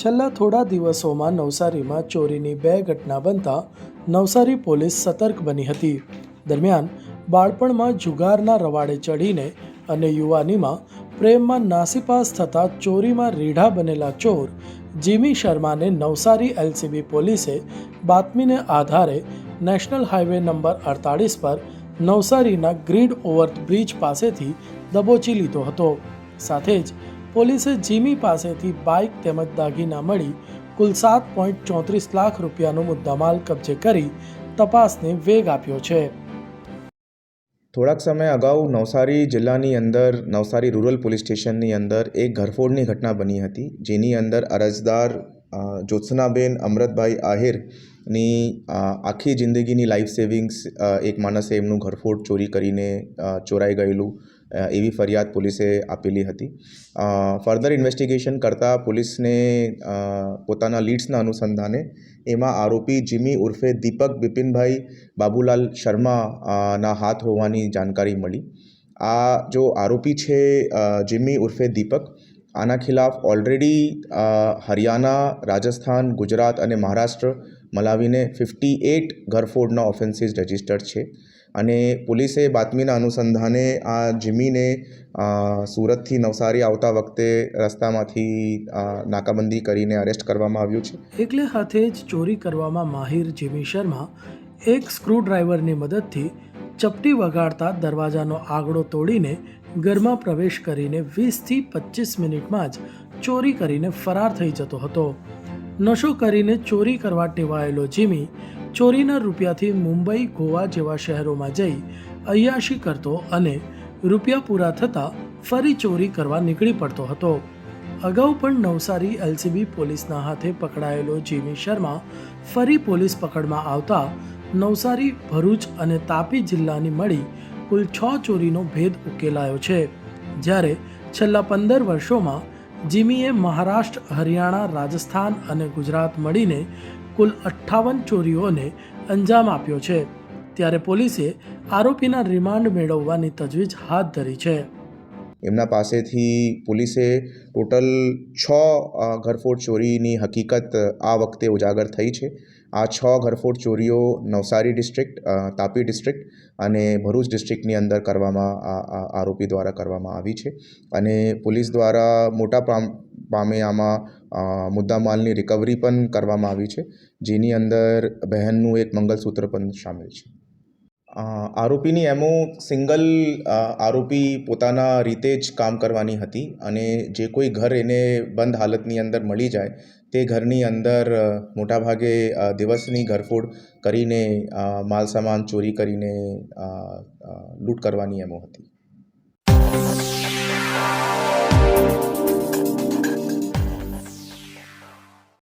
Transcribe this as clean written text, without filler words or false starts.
છેલ્લા થોડા દિવસોમાં નવસારીમાં ચોરીની 2 ઘટના બનતા નવસારી પોલીસ સતર્ક બની હતી. દરમિયાન બાળપણમાં જુગારના રવાડે ચડીને અને યુવાનીમાં પ્રેમમાં નાસીપાસ થતા ચોરીમાં રીઢા બનેલા ચોર જીમી શર્માને નવસારી એલસીબી પોલીસે બાતમીને આધારે નેશનલ હાઈવે નંબર 48 પર નવસારીના ગ્રીડ ઓવરબ્રિજ પાસેથી દબોચી લીધો હતો. સાથે જ પોલીસે જીમી પાસેથી બાઇક તેમજ દાગીના મળી કુલ 7.34 લાખ રૂપિયાનો મુદ્દામાલ કબજે કરી તપાસને વેગ આપ્યો છે. થોડાક સમય અગાઉ નવસારી જિલ્લાની અંદર નવસારી રૂરલ પોલીસ સ્ટેશનની અંદર એક ઘરફોડની ઘટના બની હતી, જેની અંદર અરજદાર જ્યોત્સનાબેન અમૃતભાઈ આહિરની આખી જિંદગીની લાઈફ સેવિંગ્સ એક માણસે એમનું ઘરફોડ ચોરી કરીને ચોરાઈ ગયેલું એવી ફરિયાદ પોલીસે આપેલી હતી. ફર્ધર ઇન્વેસ્ટિગેશન કરતાં પોલીસને પોતાના લીડ્સના અનુસંધાને એમાં આરોપી જીમી ઉર્ફે દીપક બિપિનભાઈ બાબુલાલ શર્મા ના હાથ હોવાની જાણકારી મળી. આ જો આરોપી છે જીમી ઉર્ફે દીપક, આના ખિલાફ ઓલરેડી હરિયાણા, રાજસ્થાન, ગુજરાત અને મહારાષ્ટ્ર મલાવીને 58 ઘરફોડના ઓફેન્સીસ રજિસ્ટર્ડ છે. અને પોલીસે બાતમીના અનુસંધાને આ જીમીને સુરતથી નવસારી આવતા વખતે રસ્તામાંથી નાકાબંધી કરીને અરેસ્ટ કરવામાં આવ્યું છે. એકલે હાથે જ ચોરી કરવામાં માહિર જીમી શર્મા એક સ્ક્રૂડ્રાઈવરની મદદથી ચપટી વગાડતા દરવાજાનો આગળો તોડીને ઘરમાં પ્રવેશ કરીને 20થી 25 મિનિટમાં જ ચોરી કરીને ફરાર થઈ જતો હતો. નશો કરીને ચોરી કરવા ટેવાયેલો જીમી ચોરીના રૂપિયાથી મુંબઈ, ગોવા જેવા શહેરોમાં જઈ અય્યાશી કરતો અને રૂપિયા પૂરા થતાં ફરી ચોરી કરવા નીકળી પડતો હતો. અગાઉ પણ નવસારી એલસીબી પોલીસના હાથે પકડાયેલો જીમી શર્મા ફરી પોલીસ પકડમાં આવતા નવસારી, ભરૂચ અને તાપી જિલ્લાની મળી કુલ 6 ચોરીનો ભેદ ઉકેલાયો છે. જ્યારે છેલ્લા 15 વર્ષોમાં જીમીએ મહારાષ્ટ્ર, હરિયાણા, રાજસ્થાન અને ગુજરાત મળીને કુલ 58 ચોરીઓને અંજામ આપ્યો છે. ત્યારે પોલીસે આરોપીના રિમાન્ડ મેળવવાની તજવીજ હાથ ધરી છે. એમના પાસેથી પોલીસે ટોટલ 6 ઘરફોડ ચોરીની હકીકત આ વખતે ઉજાગર થઈ છે. આ 6 ઘરફોડ ચોરીઓ નવસારી ડિસ્ટ્રિક્ટ, તાપી ડિસ્ટ્રિક્ટ અને ભરૂચ ડિસ્ટ્રિક્ટની અંદર આરોપી દ્વારા કરવામાં આવી છે. અને પોલીસ દ્વારા મોટા પામે આમાં મુદ્દામાલની રિકવરી પણ કરવામાં આવી છે, જેની અંદર બહેનનું એક મંગલસૂત્ર પણ સામેલ છે. આરોપીની એમો સિંગલ આરોપી પોતાના રીતે જ કામ કરવાની હતી અને જે કોઈ ઘર એને બંધ હાલતની અંદર મળી જાય તે ઘરની અંદર મોટાભાગે દિવસની ઘરફોડ કરીને માલ સામાન ચોરી કરીને લૂંટ કરવાની એમો હતી.